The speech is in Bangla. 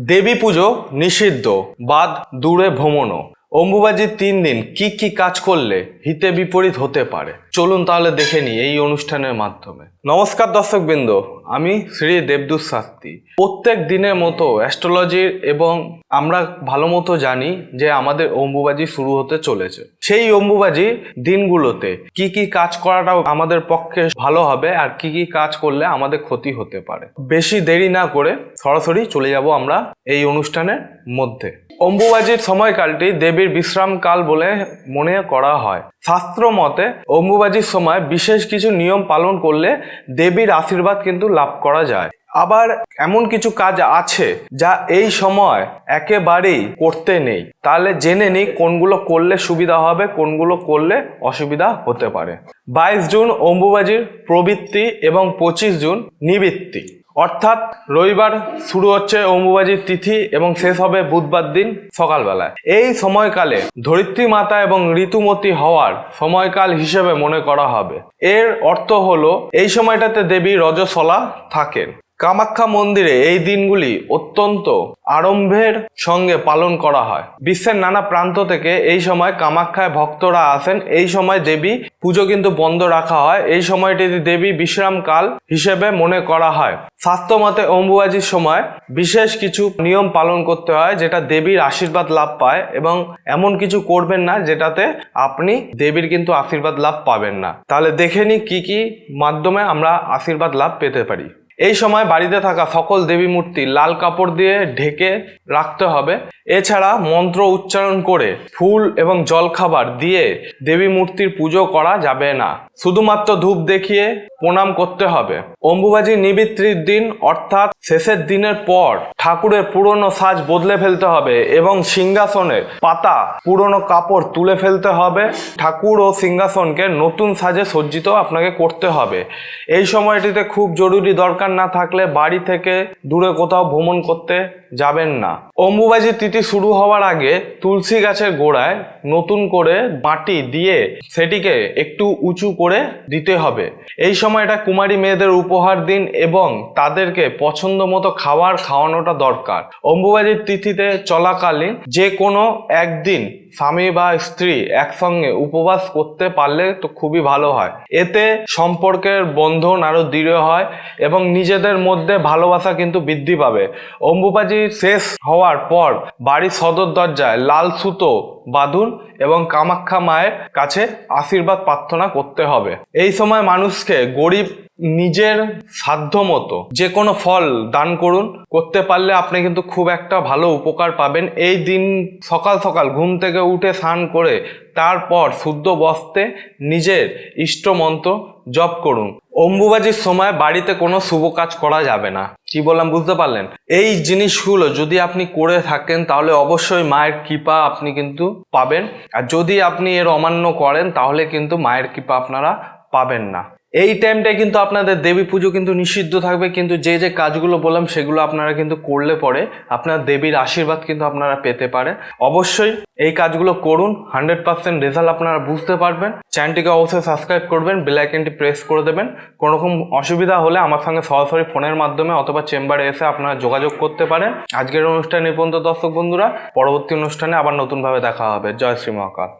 দেবী পুজো নিষিদ্ধ, বাদ দূরে ভ্রমণও। অম্বুবাজির 3 দিন কি কি কাজ করলে হিতে বিপরীত হতে পারে, চলুন তাহলে দেখে নিই এই অনুষ্ঠানের মাধ্যমে। নমস্কার দর্শকবৃন্দ, আমি শ্রী দেবদূত শাস্ত্রী। প্রত্যেক দিনের মতো অ্যাস্ট্রোলজির এবং আমরা ভালো মতো জানি যে আমাদের অম্বুবাজি শুরু হতে চলেছে। সেই অম্বুবাজি দিনগুলোতে কি কি কাজ করাটা আমাদের পক্ষে ভালো হবে আর কি কি কাজ করলে আমাদের ক্ষতি হতে পারে, বেশি দেরি না করে সরাসরি চলে যাব আমরা এই অনুষ্ঠানের মধ্যে। অম্বুবাজির সময়কালটি দেবীর বিশ্রাম কাল বলে মনে করা হয়। শাস্ত্র মতে অম্বুবাজির সময় বিশেষ কিছু নিয়ম পালন করলে দেবীর আশীর্বাদ কিন্তু লাভ করা যায়। আবার এমন কিছু কাজ আছে যা এই সময় একেবারেই করতে নেই। তাহলে জেনে নিই কোনগুলো করলে সুবিধা হবে, কোনগুলো করলে অসুবিধা হতে পারে। 22 জুন অম্বুবাজির প্রবৃত্তি এবং 25 জুন নিবৃত্তি, অর্থাৎ রবিবার শুরু হচ্ছে অম্বুবাজির তিথি এবং শেষ হবে বুধবার দিন সকালবেলায়। এই সময়কালে ধরিত্রী মাতা এবং ঋতুমতী হওয়ার সময়কাল হিসেবে মনে করা হবে। এর অর্থ হলো এই সময়টাতে দেবী রজস্বলা থাকেন। কামাখ্যা মন্দিরে এই দিনগুলি অত্যন্ত আড়ম্বরের সঙ্গে পালন করা হয়। বিশ্বের নানা প্রান্ত থেকে এই সময় কামাখ্যায় ভক্তরা আসেন। এই সময় দেবী পুজো কিন্তু বন্ধ রাখা হয়। এই সময়টি দেবী বিশ্রামকাল হিসেবে মনে করা হয়। শাস্ত্র মতে অম্বুবাজির সময় বিশেষ কিছু নিয়ম পালন করতে হয় যেটা দেবীর আশীর্বাদ লাভ পায়, এবং এমন কিছু করবেন না যেটাতে আপনি দেবীর কিন্তু আশীর্বাদ লাভ পাবেন না। তাহলে দেখে নিই কি কি মাধ্যমে আমরা আশীর্বাদ লাভ পেতে পারি। এই সময় বাড়িতে থাকা সকল দেবী মূর্তি লাল কাপড় দিয়ে ঢেকে রাখতে হবে। এছাড়া মন্ত্র উচ্চারণ করে ফুল এবং জলখাবার দিয়ে দেবী মূর্তির পুজো করা যাবে না। শুধুমাত্র ধূপ দেখিয়ে প্রণাম করতে হবে। অম্বুবাজি নিবৃত্তির দিন অর্থাৎ শেষের দিনের পর ঠাকুরের পুরনো সাজ বদলে ফেলতে হবে এবং সিংহাসনের পাতা পুরনো কাপড় তুলে ফেলতে হবে। ঠাকুর ও সিংহাসনকে নতুন সাজে সজ্জিত আপনাকে করতে হবে। এই সময়টিতে খুব জরুরি দরকার না থাকলে বাড়ি থেকে দূরে কোথাও ভ্রমণ করতে যাবেন না। অম্বুবাজির তিথি শুরু হওয়ার আগে তুলসী গাছের গোড়ায় নতুন করে মাটি দিয়ে সেটিকে একটু উঁচু করে দিতে হবে। এই সময়টা কুমারী মেয়েদের উপহার দিন এবং তাদেরকে পছন্দ মতো খাওয়ানোটা দরকার। অম্বুবাজির তিথিতে চলাকালীন যে কোনো একদিন স্বামী বা স্ত্রী একসঙ্গে উপবাস করতে পারলে তো খুবই ভালো হয়। এতে সম্পর্কের বন্ধন আরো দৃঢ় হয় এবং নিজেদের মধ্যে ভালোবাসা কিন্তু বৃদ্ধি পাবে। অম্বুবাজি শেষ হওয়ার পর বাড়ির সদর দরজায় লাল সুতো বাঁধুন এবং কামাখ্যা মায়ের কাছে আশীর্বাদ প্রার্থনা করতে হবে। এই সময় মানুষকে গরিব নিজের সাধ্য মতো যে কোনো ফল দান করুন। করতে পারলে আপনি কিন্তু খুব একটা ভালো উপকার পাবেন। এই দিন সকাল সকাল ঘুম থেকে উঠে স্নান করে তারপর শুদ্ধ বস্ত্রে নিজের ইষ্ট মন্ত্র জপ করুন। অম্বুবাজির সময় বাড়িতে কোনো শুভ কাজ করা যাবে না। কি বললাম বুঝতে পারলেন? এই জিনিসগুলো যদি আপনি করে থাকেন তাহলে অবশ্যই মায়ের কৃপা আপনি কিন্তু পাবেন, আর যদি আপনি এর অমান্য করেন তাহলে কিন্তু মায়ের কৃপা আপনারা পাবেন না। এই টাইমটায় কিন্তু আপনাদের দেবী পুজো কিন্তু নিষিদ্ধ থাকবে, কিন্তু যে যে কাজগুলো বললাম সেগুলো আপনারা কিন্তু করলে পরে আপনার দেবীর আশীর্বাদ কিন্তু আপনারা পেতে পারে। অবশ্যই এই কাজগুলো করুন, 100% রেজাল্ট আপনারা বুঝতে পারবেন। চ্যানেলটিকে অবশ্যই সাবস্ক্রাইব করবেন, বেল আইকনটি প্রেস করে দেবেন। কোনো রকম অসুবিধা হলে আমার সঙ্গে সরাসরি ফোনের মাধ্যমে অথবা চেম্বারে এসে আপনারা যোগাযোগ করতে পারেন। আজকের অনুষ্ঠান এই পর্যন্ত দর্শক বন্ধুরা, পরবর্তী অনুষ্ঠানে আবার নতুনভাবে দেখা হবে। জয় শ্রী মহাকাল।